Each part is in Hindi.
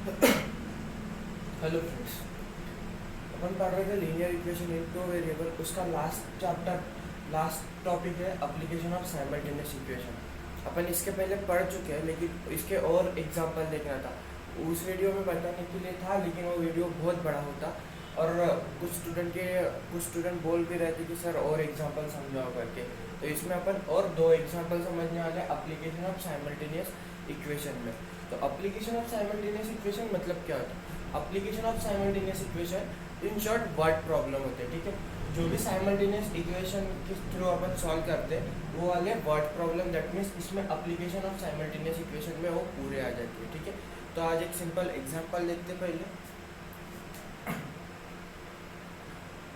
हेलो फ्रेंड्स, अपन पढ़ रहे थे linear equation in two variable. उसका लास्ट टॉपिक है एप्लीकेशन ऑफ साइमल्टेनियस इक्वेशन। अपन इसके पहले पढ़ चुके हैं, लेकिन इसके और एग्जांपल देखना था। उस वीडियो में बताने के लिए था, लेकिन वो वीडियो बहुत बड़ा होता और कुछ स्टूडेंट बोल भी रहे थे कि सर और एग्जांपल समझाओ करके। तो इसमें अपन और दो एग्जांपल समझने वाले एप्लीकेशन ऑफ साइमल्टेनियस इक्वेशन में। तो एप्लीकेशन ऑफ साइमल्टेनियस इक्वेशन मतलब क्या होता है? Application of simultaneous equation in short word problem होते हैं, ठीक है। जो भी साइमल्टेनियस इक्वेशन के थ्रू अपन सॉल्व करते हैं वो वाले वर्ड प्रॉब्लम, दैट मीन्स इसमें एप्लीकेशन ऑफ साइमल्टेनियस इक्वेशन में वो पूरे आ जाती है, ठीक है। तो आज एक सिंपल एग्जांपल देखते पहले,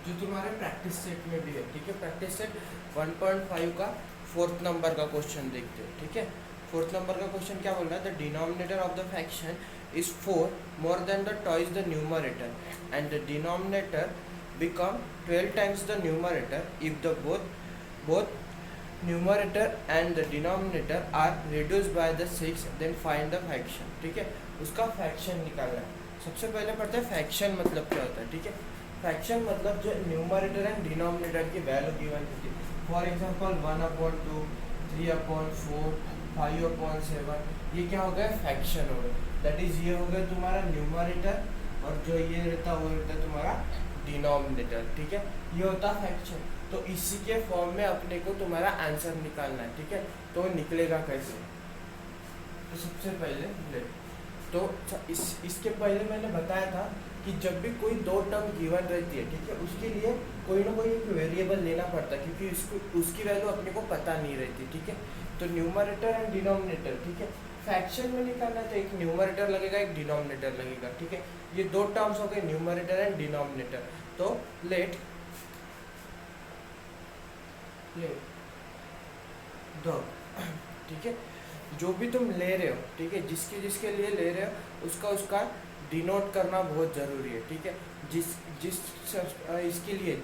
जो तुम्हारे प्रैक्टिस सेट में भी है, ठीक है। प्रैक्टिस सेट 1.5 का 4th नंबर का क्वेश्चन देखते हैं, ठीक है। 4th नंबर का क्वेश्चन क्या बोल रहा है? The denominator of the fraction is 4 more than the twice the numerator and the denominator become 12 times the numerator if the both numerator and the denominator are reduced by the 6, then find the fraction, ठीक है। उसका फ्रैक्शन निकालना है। सबसे पहले पढ़ते हैं फ्रैक्शन मतलब क्या होता है, ठीक है। फ्रैक्शन मतलब जो न्यूमरेटर एंड डिनोमिनेटर की वैल्यू गिवन होती है। फॉर एग्जांपल 1/2, 3/4, 5/7, ये क्या हो गया? फ्रैक्शन हो गया। दैट इज ये हो गया तुम्हारा न्यूमरेटर, और जो ये रहता है वो रहता है तुम्हारा डिनोमिनेटर, ठीक है। ये होता है फ्रैक्शन। तो इसी के फॉर्म में अपने को तुम्हारा आंसर निकालना है, ठीक है। तो निकलेगा कैसे? तो सबसे पहले तो इसके पहले मैंने बताया था कि जब भी कोई दो टर्म गिवन रहती है, ठीक है, उसके लिए कोई ना कोई एक वेरिएबल लेना पड़ता है, क्योंकि उसकी वैल्यू अपने को पता नहीं रहती, ठीक है। तो न्यूमरेटर एंड डिनोमिनेटर, ठीक है। फ्रैक्शन में निकालना तो एक न्यूमरेटर लगेगा, एक डिनोमिनेटर लगेगा, ठीक है। ये दो टर्म्स हो गए, न्यूमरेटर एंड डिनोमिनेटर। तो लेट दो, ठीक है, जो भी तुम ले रहे हो, ठीक है, जिसके लिए ले रहे हो उसका डिनोट करना बहुत ज़रूरी है, ठीक है। जिस इसके लिए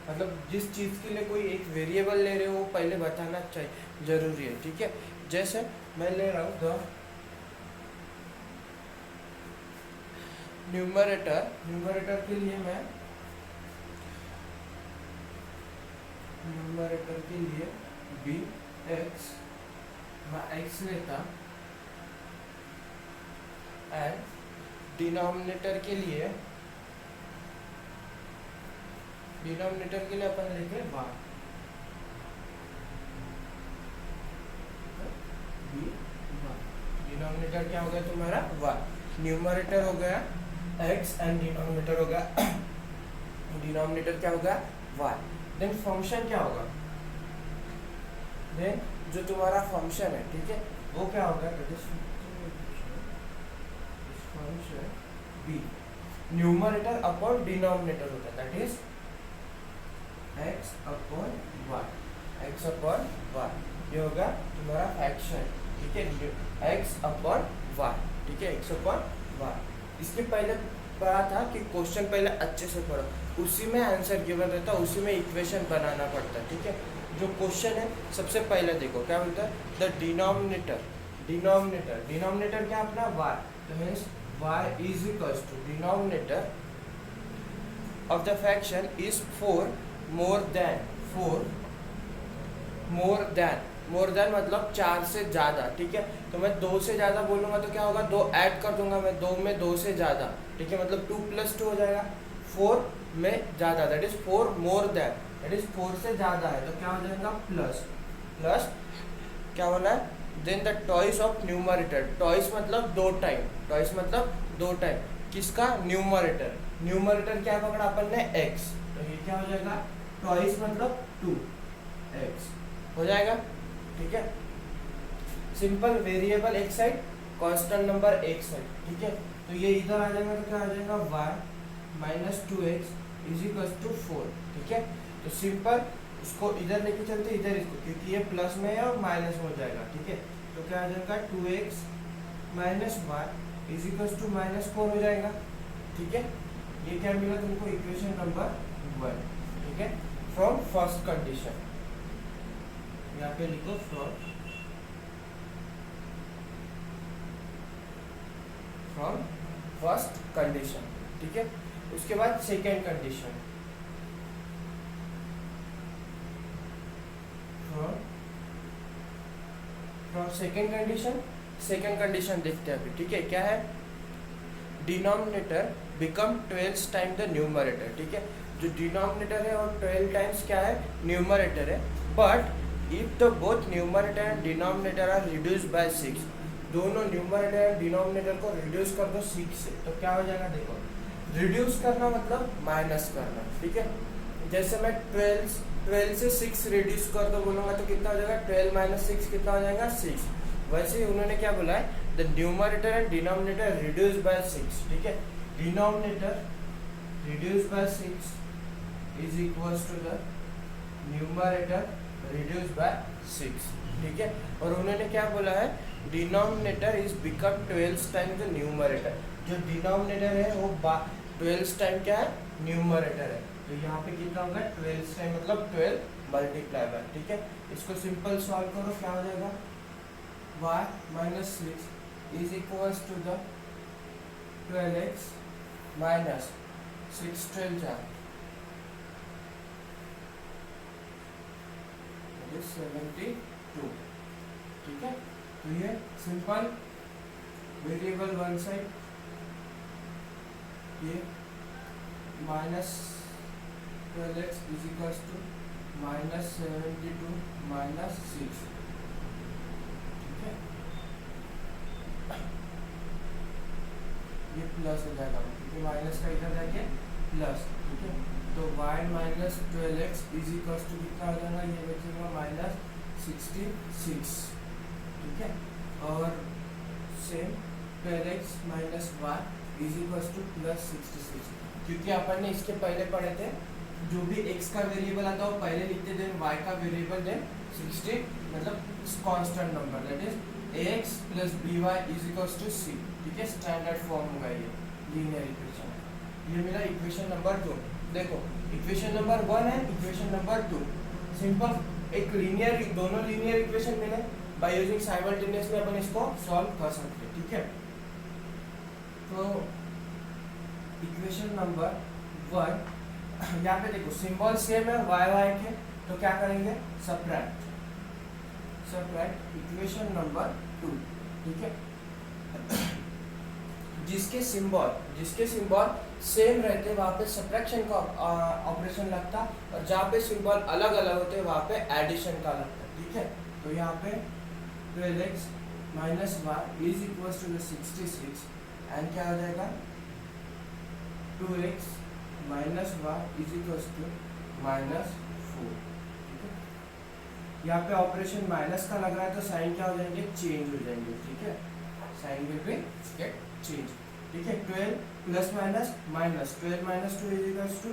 मतलब जिस चीज़ के लिए कोई एक वेरिएबल ले रहे हो वो पहले बताना चाहिए, ज़रूरी है, ठीक है। जैसे मैं ले रहा हूँ द न्यूमरेटर के लिए मैं न्यूमरेटर के लिए बी एक्स, मैं एक्स लेता, एंड डिनोमिनेटर के लिए अपन लेंगे वाई, डिनोमिनेटर क्या हो गया तुम्हारा? वाई। न्यूमरेटर हो गया एक्स एंड डिनोमिनेटर हो गया डिनोमिनेटर क्या होगा? वाई। देन फंक्शन क्या होगा? देन जो तुम्हारा फंक्शन है, ठीक है, वो क्या होगा? Function be numerator upon denominator होता है, that is x upon y, x upon y. ये होगा तुम्हारा फ्रैक्शन, ठीक है, एक्स अपॉन वाई, ठीक है, एक्स अपॉन वाई। इसके पहले पढ़ा था कि क्वेश्चन पहले अच्छे से पढ़ो, उसी में आंसर गिवन रहता है, उसी में इक्वेशन बनाना पड़ता है, ठीक है। जो क्वेश्चन है सबसे पहले देखो क्या बोलता है? द डिनोमिनेटर क्या अपना? वाई। तो means y is equals to denominator of the fraction is 4 more than मतलब 4 से ज़्यादा, ठीक है। तो मैं 2 से ज़्यादा बोलूँगा तो क्या होगा? 2 ऐड कर दूंगा मैं, 2 में 2 से ज़्यादा, ठीक है, मतलब 2 + 2 हो जाएगा। 4 में ज़्यादा, that is 4 more then, that is 4 से ज़्यादा है, तो क्या हो जाएगा? प्लस क्या होना है? Then the twice of numerator, twice मतलब 2 टाइम, किसका? न्यूमरेटर क्या पकड़ा अपन ने? एक्स, तो ये क्या हो जाएगा? टॉइस मतलब 2x हो जाएगा, ठीक है। सिंपल वेरिएबल एक साइड, कांस्टेंट नंबर एक साइड, ठीक है। तो ये इधर आ जाएगा तो क्या आ जाएगा? y - 2x = 4, ठीक है। तो सिंपल उसको इधर लेके चलते, इधर इसको, क्योंकि ये प्लस में है और माइनस में हो जाएगा, ठीक है। तो क्या आ जाएगा? 2x - y = -4 हो जाएगा, ठीक है। ये क्या मिला तुमको? इक्वेशन नंबर 1, ठीक है, फ्रॉम फर्स्ट कंडीशन। यहाँ पे लिखो फ्रॉम फर्स्ट कंडीशन, ठीक है। उसके बाद second condition, from second condition देखते हैं अभी, ठीक है। क्या है, denominator become 12 time the numerator, ठीक है। जो डिनोमिनेटर है और 12 टाइम्स क्या है, न्यूमरेटर है। But if the both numerator and denominator are reduce by 6, दोनों न्यूमरेटर एंड डिनोमिनेटर को रिड्यूस कर दो 6 से, तो क्या हो जाएगा, देखो रिड्यूस करना मतलब माइनस करना, ठीक है। जैसे मैं 12 से 6 रिड्यूस कर दो बोलूँगा तो कितना हो जाएगा, 12 माइनस 6 कितना हो जाएगा, 6। वैसे ही उन्होंने क्या बोला है, the numerator and denominator reduce by 6, ठीक है। Denominator reduce by 6 is equals to the numerator reduce by 6, ठीक है। और उन्होंने क्या बोला है, denominator is become 12 time the numerator, जो डिनोमिनेटर है वो 12 टाइम क्या है, न्यूमरेटर है। तो यहाँ पे कितना होगा, 12 टाइम मतलब 12 मल्टीप्लाई बाय, ठीक है। इसको सिंपल सॉल्व करो, क्या हो जाएगा, y minus 6 is equals to the 12x minus 6 12 जा 72, ठीक है। तो ये सिंपल वेरिएबल वन साइड, ये minus 12x is equals to minus 72 minus 6, ठीक है। ये प्लस हो जाएगा क्योंकि माइनस का इधर जाके प्लस, ठीक है। तो y minus 12x is equals to कितना हो जाएगा, ये बचेगा माइनस 66, ठीक है। और same 12x minus y is equals two plus 66, क्योंकि अपन ने इसके पहले पढ़े थे जो भी x का वेरिएबल आता है वो पहले लिखते, देन y का वेरिएबल, देन 60 मतलब constant number, that is ax plus by is equals to c, ठीक है। स्टैंडर्ड फॉर्म होगा ये लीनियर इक्वेशन। ये मेरा इक्वेशन नंबर 2। देखो इक्वेशन नंबर 1 है, इक्वेशन नंबर 2, सिंपल एक लीनियर, दोनों लीनियर इक्वेशन मिले, बाय यूजिंग साइमल्टेनियसली अपन इसको सॉल्व कर सकते हैं, ठीक है। तो इक्वेशन नंबर 1, यहाँ पे देखो सिंबल सेम है y के, तो क्या करेंगे, सब्ट्रैक्ट इक्वेशन नंबर 2, ठीक है। जिसके सिंबल सेम रहते वहाँ पे सब्ट्रैक्शन का ऑपरेशन लगता, और जहाँ पे सिंबल अलग अलग होते वहाँ पे एडिशन का लगता, ठीक है। तो यहाँ पे 12x minus y is equals to 66 and क्या हो जाएगा, 2x minus y is equals to minus 4, ठीक है। यहाँ पे ऑपरेशन माइनस का लग रहा है तो साइन क्या हो जाएंगे, चेंज हो जाएंगे, ठीक है। Sign will be get change, ठीक है। 12 plus minus minus 12 minus 2 is equals to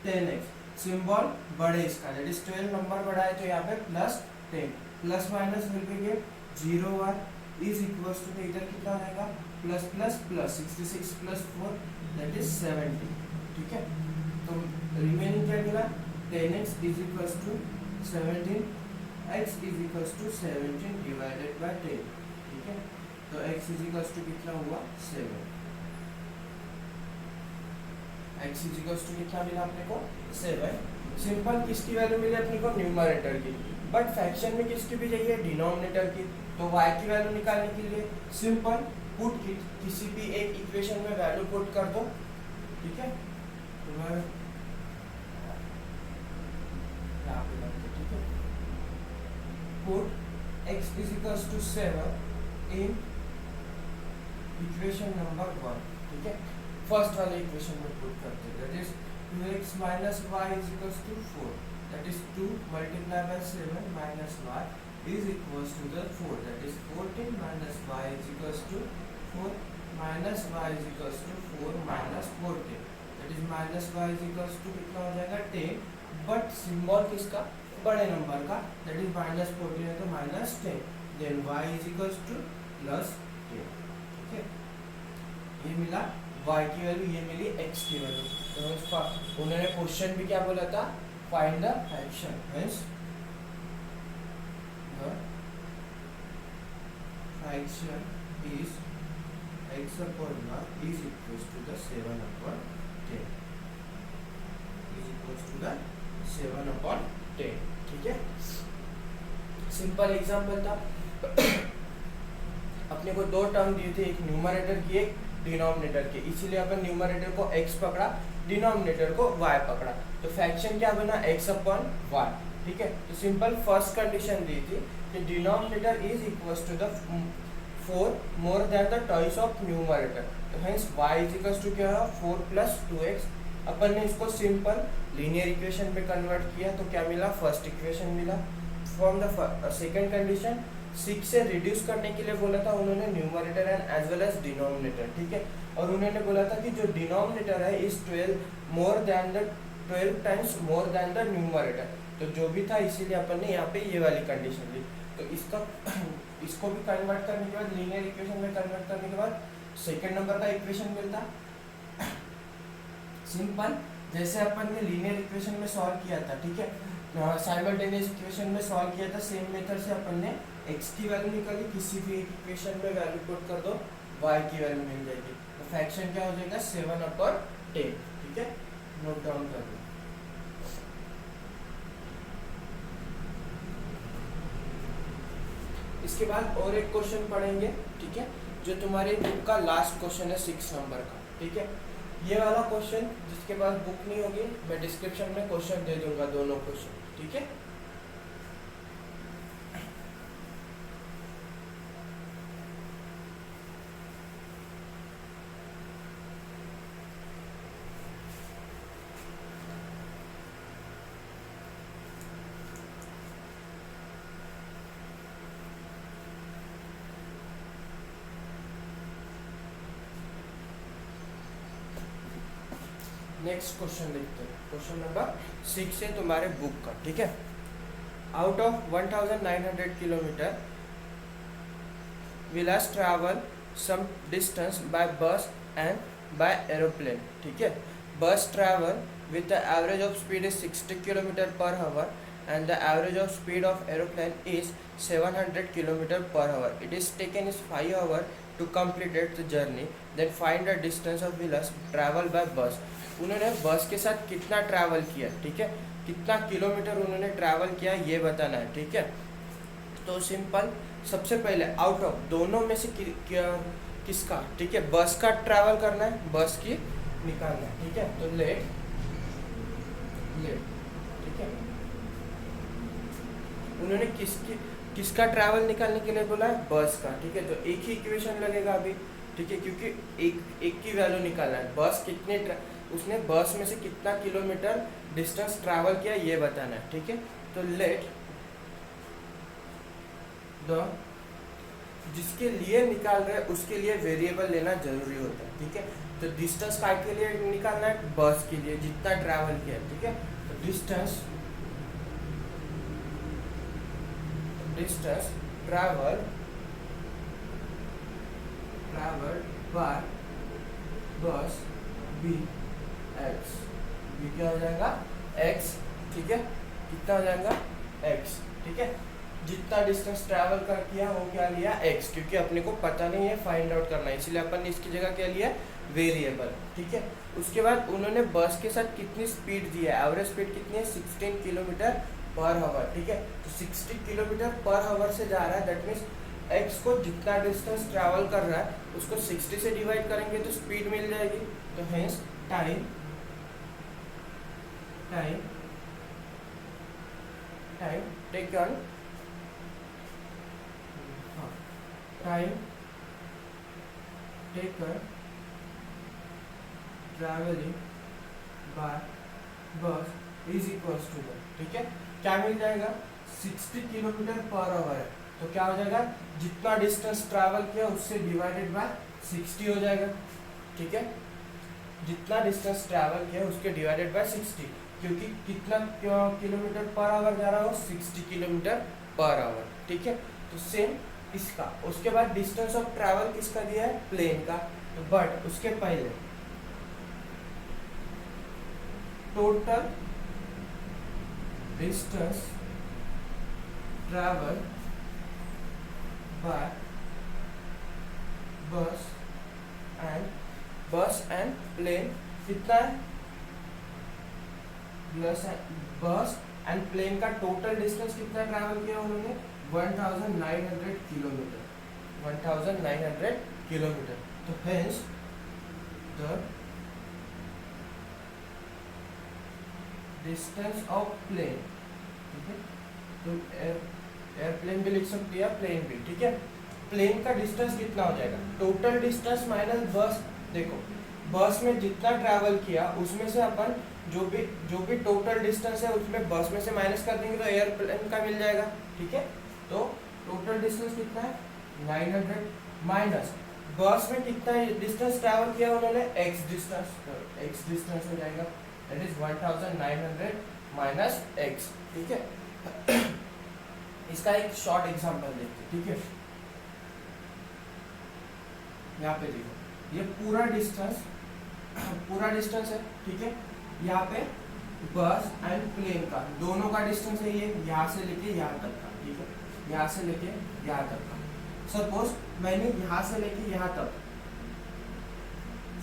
10x, symbol बड़े इसका, दैट इज 12 नंबर बड़ा है तो यहाँ पे plus 10, plus minus will be get 0 is equals to, इधर कितना रहेगा, plus plus plus 66 plus 4 that is 70, ठीक है। तो रिमेनिंग क्या मिला, 10x is equals to 17x is equals to 17 divided by 10, ठीक है। तो x इज इक्वल्स टू कितना हुआ, 7, x इज इक्वल्स टू कितना मिला अपने को, 7। सिंपल किसकी वैल्यू मिली अपने को, न्यूमरेटर की, बट फ्रैक्शन में किसकी भी चाहिए, डिनोमिनेटर की। तो y की वैल्यू निकालने के लिए सिंपल पुट किसी भी एक इक्वेशन में वैल्यू पुट कर दो, ठीक है। ठीक है, put x is equals to 7 in equation number 1, ठीक है। फर्स्ट वाले इक्वेशन में पुट करते हैं, that is 2x minus y is equals to 4, that is 2 multiply by 7 minus y is equals to the 4, that is 14 minus y is equals to 4 minus y is equals to 4 minus 14, that is minus y is equals to कितना हो जाएगा 10, बट सिंबल किसका, बड़े नंबर का, that is minus 14 है तो minus 10, then y is equals to plus 10, ठीक है। ये मिला y की वैल्यू, ये मिली x की वैल्यू। तो उन्होंने क्वेश्चन भी क्या बोला था, find the fraction, means fraction is x upon r is equals to the 7 upon 10 is equals to the 7 upon 10. ठीक है, सिंपल एग्जाम्पल था. अपने को दो टर्म दिए थे, एक न्यूमरेटर की एक डिनोमिनेटर की, इसीलिए अपन न्यूमरेटर को x पकड़ा, डिनोमिनेटर को y पकड़ा. तो फ्रैक्शन क्या बना, x अपॉन y. ठीक है, तो सिंपल फर्स्ट कंडीशन दी थी कि denominator is equals to the 4 more than the twice of numerator. तो hence y is equals to क्या है 4 प्लस 2x. अपन ने इसको सिंपल लीनियर इक्वेशन में कन्वर्ट किया तो क्या मिला, फर्स्ट इक्वेशन मिला. फ्रॉम द सेकंड कंडीशन 6 से रिड्यूस करने के लिए बोला था उन्होंने numerator and as well as denominator. ठीक है, और उन्होंने बोला था कि जो डिनोमिनेटर है is 12 times more than the numerator. तो जो भी था इसीलिए अपन ने यहाँ पे ये वाली कंडीशन दी. तो इसको भी कन्वर्ट करने के बाद लीनियर इक्वेशन में कन्वर्ट करने के बाद सेकंड नंबर का इक्वेशन मिलता. सिंपल जैसे अपन ने लीनियर इक्वेशन में सॉल्व किया था. ठीक है, साइमल्टेनियस इक्वेशन में सॉल्व किया था, सेम मेथड से अपन ने x की वैल्यू निकाली, किसी भी एक इक्वेशन में वैल्यू पुट कर दो, y की वैल्यू मिल जाएगी. तो फ्रैक्शन क्या हो जाएगा 7 अपॉन 10. ठीक है, नोट डाउन कर लो. इसके बाद और एक क्वेश्चन पढ़ेंगे. ठीक है, जो तुम्हारे बुक का लास्ट क्वेश्चन है 6 नंबर का. ठीक है, ये वाला क्वेश्चन जिसके पास बुक नहीं होगी मैं डिस्क्रिप्शन में क्वेश्चन दे दूंगा, दोनों क्वेश्चन. ठीक है, नेक्स्ट क्वेश्चन देखते हैं. क्वेश्चन नंबर 6 है तुम्हारे बुक का. ठीक है, out of 1900 kilometre Vilas travel some distance by bus and by aeroplane. ठीक है, bus travel with the average of speed is 60 kilometre per hour and the average of speed of aeroplane is 700 kilometer per hour. It is taken is 5 hours to complete the journey. Then find the distance of Vilas travel by bus. उन्होंने बस के साथ कितना ट्रैवल किया. ठीक है, कितना किलोमीटर उन्होंने ट्रैवल किया ये बताना है. ठीक है, तो सिंपल सबसे पहले आउट ऑफ दोनों में से किसका. ठीक है, बस का ट्रैवल करना है, बस की निकालना है. ठीक है, तो लेट. ठीक है, उन्होंने किसका ट्रैवल निकालने के लिए बोला है, बस का. ठीक है, तो एक ही इक्वेशन लगेगा अभी. ठीक है, क्योंकि एक की वैल्यू निकालना है. बस कितने उसने बस में से कितना किलोमीटर डिस्टेंस ट्रैवल किया ये बताना है. ठीक है, तो लेट द जिसके लिए निकाल रहे हैं उसके लिए वेरिएबल लेना जरूरी होता है. ठीक है, तो डिस्टेंस काय के लिए निकालना है, बस के लिए जितना ट्रैवल किया. ठीक है, तो डिस्टेंस ट्रैवल बाय बस बी एक्स. बी क्या हो जाएगा एक्स. ठीक है, कितना हो जाएगा एक्स. ठीक है, जितना डिस्टेंस ट्रैवल कर किया वो क्या लिया एक्स, क्योंकि अपने को पता नहीं है, फाइंड आउट करना है, इसलिए अपन ने इसकी जगह क्या लिया वेरिएबल. ठीक है, उसके बाद उन्होंने बस के साथ कितनी स्पीड दी है, एवरेज स्पीड कितनी है 16 किलोमीटर पर आवर. ठीक है, तो 60 किलोमीटर पर आवर से जा रहा है, दैट मीन्स एक्स को जितना डिस्टेंस ट्रैवल कर रहा है उसको 60 से डिवाइड करेंगे तो स्पीड मिल जाएगी. तो hence time taken travelling bye बस इज इक्वल्स टू द. ठीक है, क्या मिल जाएगा 60 किलोमीटर पर आवर है, तो क्या हो जाएगा जितना डिस्टेंस ट्रैवल किया उससे डिवाइडेड बाय 60 हो जाएगा. ठीक है, जितना डिस्टेंस ट्रैवल किया उसके डिवाइडेड बाय 60, क्योंकि कितना किलोमीटर पर आवर जा रहा हो 60 किलोमीटर पर आवर. ठीक है, तो सेम इसका. उसके बाद डिस्टेंस ऑफ ट्रैवल किसका दिया है, प्लेन का. तो बट उसके पहले टोटल डिस्टेंस ट्रैवल बाय बस बस एंड प्लेन कितना है, बस एंड प्लेन का टोटल डिस्टेंस कितना ट्रैवल किया उन्होंने, 1900 किलोमीटर, 1900 किलोमीटर। तो hence the distance of plane, ठीक है, तो एयरप्लेन भी लिख सकती है, प्लेन भी, ठीक है। प्लेन का डिस्टेंस कितना हो जाएगा, टोटल डिस्टेंस माइनस बस, देखो बस में जितना ट्रैवल किया उसमें से अपन जो भी टोटल डिस्टेंस है उसमें बस में से माइनस कर देंगे तो एयरप्लेन का मिल जाएगा, ठीक है। तो टोटल डिस्टेंस कितना है 900 माइनस बस में कितना डिस्टेंस ट्रैवल किया उन्होंने, x डिस्टेंस, तो x डिस्टेंस हो जाएगा, दैट इज 1900 माइनस x, ठीक है। इसका एक शॉर्ट एग्जांपल देखते हैं, ठीक है। यहाँ पे देखो ये पूरा डिस्टेंस है, ठीक है। यहाँ पे बस एंड प्लेन का दोनों का डिस्टेंस है, ये यहाँ से लेके यहाँ तक का, ठीक है, यहाँ से लेके यहाँ तक का। सपोज मैंने यहाँ से लेके यहाँ तक,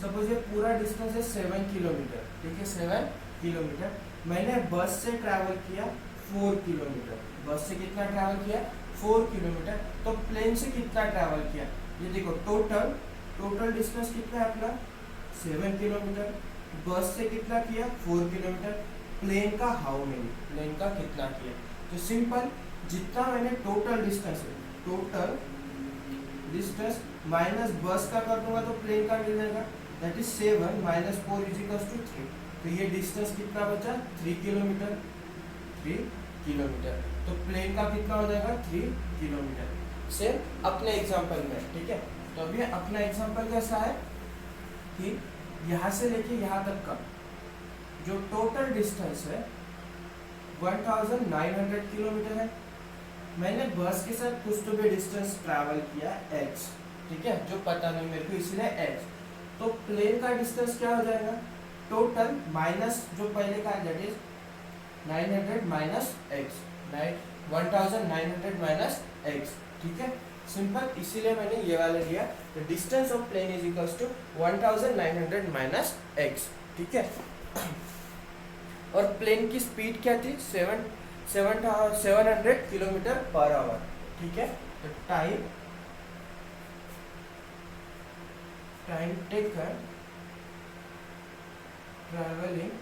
सपोज ये पूरा डिस्टेंस है 7 किलोमीटर, ठीक है, 7 किलोमीटर। मैंने बस से ट्रैवल किया 4 किलोमीटर, बस से कितना ट्रैवल किया 4 किलोमीटर। तो प्लेन से कितना ट्रैवल किया, ये देखो टोटल डिस्टेंस कितना है अपना 7 किलोमीटर, बस से कितना किया 4 किलोमीटर, प्लेन का हाउ मेनी, प्लेन का कितना किया। तो सिंपल, जितना मैंने टोटल डिस्टेंस माइनस बस का कर दूंगा तो प्लेन का मिल जाएगा, that is 7 minus 4 is equal to 3। तो ये डिस्टेंस कितना बचा 3 किलोमीटर, 3 किलोमीटर। तो प्लेन का कितना हो जाएगा 3 किलोमीटर। सेम अपने एग्जांपल में, ठीक है। तो अभी अपना एग्जांपल कैसा है कि यहाँ से लेके यहाँ तक का जो टोटल डिस्टेंस है 1900 किलोमीटर है। मैंने बस के साथ कुछ तो भी डिस्टेंस ट्रैवल किया x, ठीक है, जो पता नहीं मेरे को, इसलिए x। तो प्लेन का डिस्टेंस क्या हो जाएगा, टोटल माइनस जो पहले का that is 900 minus x, 1900 minus x, ठीक है। सिंपल, इसीलिए मैंने ये वाला लिया, the distance of plane is equals to 1900 minus x, ठीक है। और प्लेन की स्पीड क्या थी 700 किलोमीटर पर आवर, ठीक है। तो time taken travelling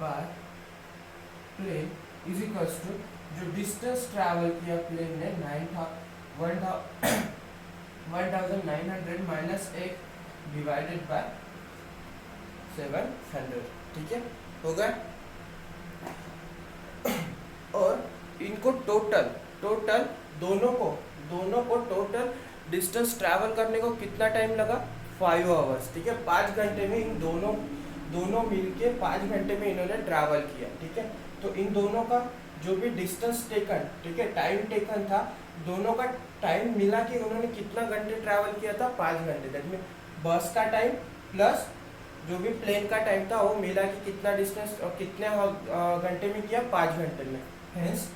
by plane is equals to जो डिस्टेंस ट्रैवल किया प्लेन ने 1900 माइनस 1 डिवाइडेड बाय 700, ठीक है, हो गया। और इनको टोटल दोनों को टोटल डिस्टेंस ट्रैवल करने को कितना टाइम लगा 5 आवर्स, ठीक है। 5 घंटे में इन दोनों मिलके 5 घंटे में इन्होंने ट्रैवल किया, ठीक है। तो इन दोनों का जो भी डिस्टेंस टेकन, ठीक है, टाइम टेकन था, दोनों का टाइम मिला कि उन्होंने कितना घंटे ट्रैवल किया था 5 घंटे। दैट मीन बस का टाइम प्लस जो भी प्लेन का टाइम था वो मिला कि कितना डिस्टेंस और कितने घंटे में किया 5 घंटे में। Hence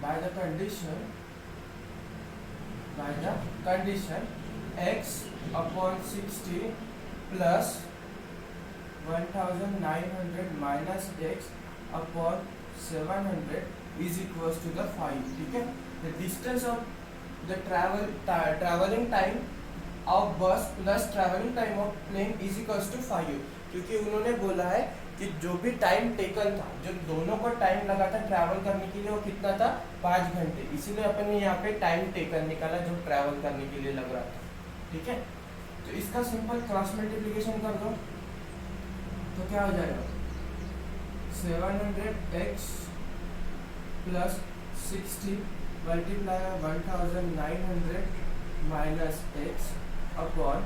by the condition x upon 60 plus 1900 minus x upon 700 is equals to the 5, ठीक है। the distance of the traveling time of bus plus traveling time of plane is equals to 5, क्योंकि उन्होंने बोला है कि जो भी टाइम टेकन था, जो दोनों को टाइम लगा था ट्रैवल करने के लिए, वो कितना था 5 घंटे। इसीलिए अपन ने यहाँ पे टाइम टेकन निकाला जो ट्रैवल करने के लिए लग रहा था, ठीक है। तो इसका सिंपल क्रॉस मल्टीप्लिकेशन कर दो तो क्या हो जाएगा 700x plus 60 multiply 1900 minus x upon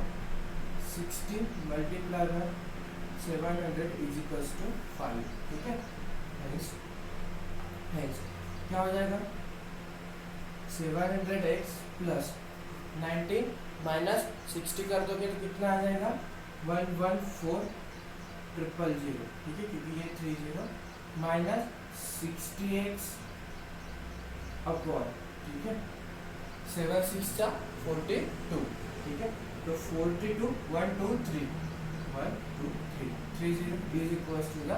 60 multiply 700 is equals to 5, ठीक है। क्या हो जाएगा 700x प्लस 19 माइनस 60 कर दोगे तो कितना आ जाएगा 114000, ठीक है, क्योंकि ये 30 माइनस 60x अपॉन, ठीक है, 7 6 42, ठीक है। तो 42 1 2 3 1 2 3 30 इज इक्वल्स टू द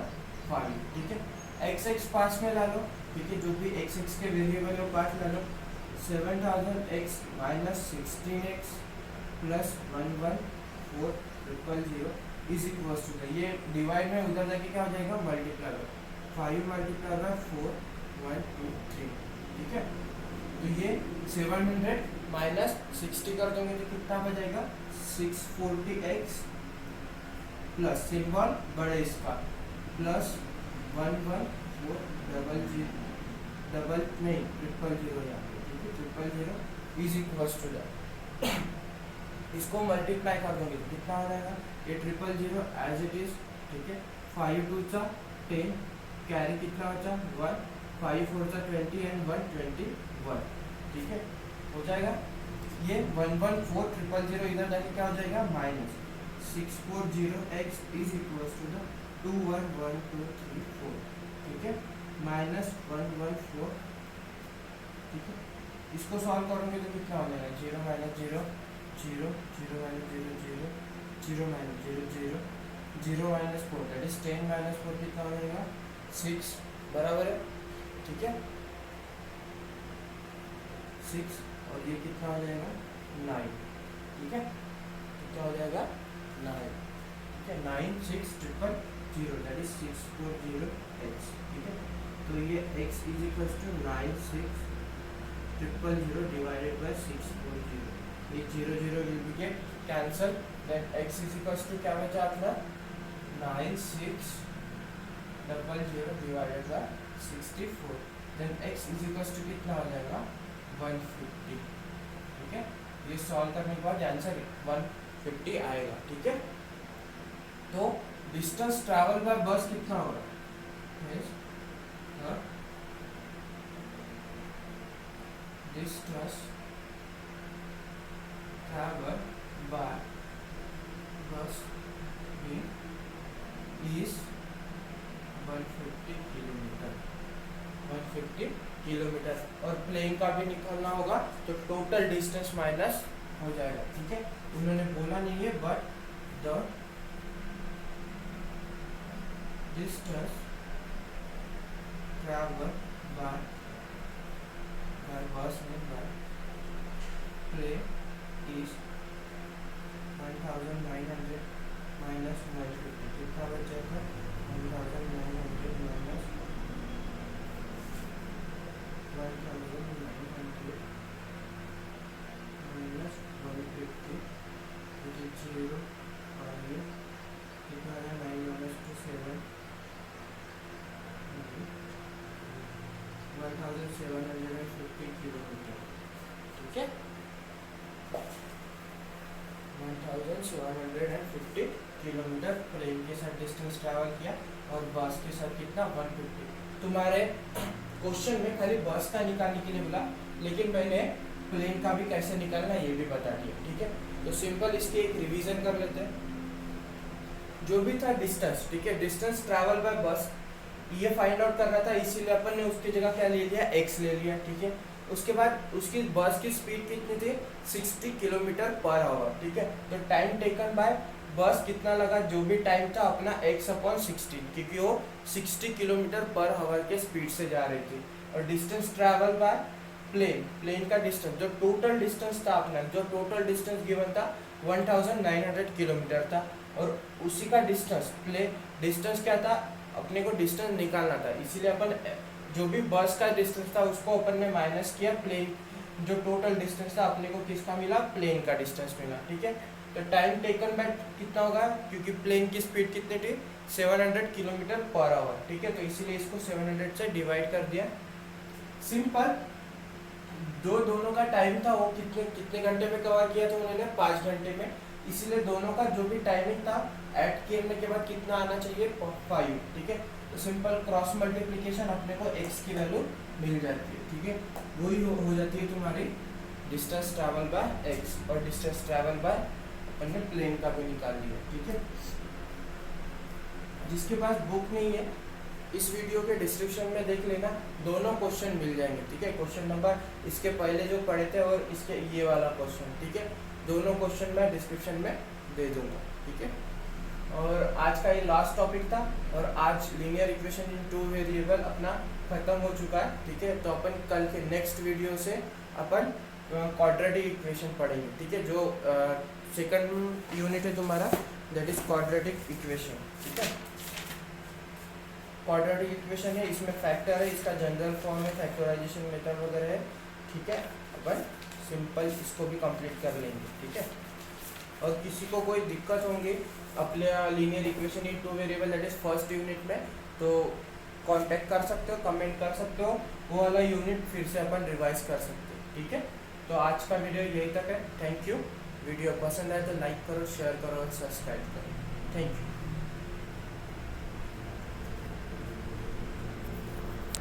5, ठीक है। एक्स एक्स पास में ला लो, ठीक है, जो भी एक्स एक्स के वेरिएबल है पास ला लो। 7000x minus 16x plus 114000 is equals to, ये डिवाइड में उधर जाके क्या हो जाएगा, मल्टीप्लाई करो, 5 मल्टीप्लाई बाय 4 1 2 3, ठीक है। तो ये 700 माइनस 60 कर दोगे तो कितना बचेगा, 640x प्लस सिंबल बड़े इसका प्लस 11400 डबल नहीं 000 यहाँ पे, ठीक है, 000 इज इक्वल्स टू दैट। इसको मल्टीप्लाई कर दोगे तो कितना हो जाएगा, ये 000 एज इट इज, ठीक है। 5 2 चा 10, कैरी कितना बचा 1, 5 4 चा 20 एंड 121, ठीक है, हो जाएगा। ये 114000 इधर जाके क्या हो जाएगा, minus 640x is equals to the 211234, ठीक है, माइनस 114, ठीक है। इसको सॉल्व करोगे तो कितना हो जाएगा, 0 minus 0 0 0 minus 0 0 0 minus 0 0 0 minus 4 that is 10 minus 4 कितना हो जाएगा, 6 बराबर है, ठीक है, 6 और ये कितना हो जाएगा 9, ठीक है, कितना हो जाएगा 9, ठीक है, 9 6 0 दैट इज 640x, ठीक है। तो ये x is equal to 9 6 000 divided by 640, ये 0 0 will be get cancel, then x is equal to क्या बचा अपना 9 6 000 divided by 64, then x is equal to कितना हो जाएगा 150, ठीक है। ये सॉल्व करने के बाद आंसर 150 आएगा, ठीक है। तो डिस्टेंस ट्रैवल बाय बस कितना होगा, डिस्टेंस ट्रैवल बाय बस इज 150 किलोमीटर, 150 किलोमीटर, और प्लेन का भी निकालना होगा तो टोटल डिस्टेंस माइनस हो जाएगा, ठीक है। उन्होंने बोला नहीं है but the distance travel by बस में बाय प्लेन इज 1900 माइनस 150, कितना बचेगा 1900 माइनस 1900 माइनस 150, which is 0 और ये कितना है 9 माइनस 2 7, 1750 किलोमीटर, ठीक है, 1750 किलोमीटर प्लेन के साथ डिस्टेंस ट्रैवल किया और बस के साथ कितना 150। तुम्हारे क्वेश्चन में खाली बस का निकालने के लिए बोला, लेकिन मैंने प्लेन का भी कैसे निकालना ये भी बता दिया, ठीक है। तो सिंपल इसकी एक रिवीजन कर लेते हैं। जो भी था डिस्टेंस, ठीक है, डिस्टेंस ट्रैवल बाय बस ये फाइंड आउट करना था, इसीलिए अपन ने उसकी जगह क्या ले लिया, x ले लिया, ठीक है। उसके बाद उसकी बस की स्पीड कितनी थी 60 किलोमीटर पर आवर, ठीक है। तो टाइम टेकन बाय बस कितना लगा, जो भी टाइम था अपना x/60, क्योंकि वो 60 किलोमीटर पर आवर के स्पीड से जा रही थी। और डिस्टेंस ट्रैवल बाय प्लेन का डिस्टेंस, जो टोटल डिस्टेंस था अपना, जो टोटल डिस्टेंस गिवन था 1900 किलोमीटर था, और उसी का डिस्टेंस क्या था, अपने को डिस्टेंस निकालना था, इसीलिए अपन जो भी बस का डिस्टेंस था उसको अपन ने माइनस किया, प्लेन जो टोटल डिस्टेंस था अपने को किसका मिला, प्लेन का डिस्टेंस मिला, ठीक है। तो टाइम टेकन बाय कितना होगा, क्योंकि प्लेन की स्पीड कितनी थी 700 किलोमीटर पर आवर, ठीक है। तो इसीलिए इसको 700 से डिवाइड कर दिया, सिंपल। दोनों का टाइम था वो कितने घंटे में कवर किया था उन्होंने, 5 घंटे में, इसीलिए दोनों का जो भी टाइमिंग था ऐड करने के बाद कितना आना चाहिए 5, ठीक है। तो सिंपल क्रॉस मल्टीप्लिकेशन अपने को x की वैल्यू मिल जाती है, ठीक है। वही हो जाती है तुम्हारी डिस्टेंस ट्रैवल बाय x, और डिस्टेंस ट्रैवल बाय अपन ने प्लेन का भी निकाल लिया, ठीक है। जिसके पास बुक नहीं है इस वीडियो के डिस्क्रिप्शन में देख लेना, दोनों क्वेश्चन मिल जाएंगे, ठीक है। क्वेश्चन नंबर इसके पहले जो पढ़े थे और इसके ये वाला क्वेश्चन, ठीक है। दोनों क्वेश्चन मैं डिस्क्रिप्शन में दे दूंगा, ठीक है। और आज का ये लास्ट टॉपिक था, और आज linear equation in two variable अपना खत्म हो चुका है, ठीक है। तो अपन कल के नेक्स्ट वीडियो से अपन क्वाड्रेटिक इक्वेशन पढ़ेंगे, ठीक है। जो सेकंड यूनिट है तुम्हारा, दैट इज क्वाड्रेटिक इक्वेशन, ठीक है। क्वाड्रेटिक इक्वेशन है, इसमें फैक्टर है, इसका जनरल फॉर्म है, फैक्टराइजेशन मेथड वगैरह है, ठीक है। अपन सिंपल इसको भी कंप्लीट कर लेंगे, ठीक है। और किसी को कोई दिक्कत होंगी अपने linear equation in two variable that is first unit में, तो कांटेक्ट कर सकते हो, कमेंट कर सकते हो, वो वाला यूनिट फिर से अपन रिवाइज कर सकते हो, ठीक है। तो आज का वीडियो यही तक है। Thank you. वीडियो पसंद आए तो लाइक करो, शेयर करो और सब्सक्राइब करो। Thank you.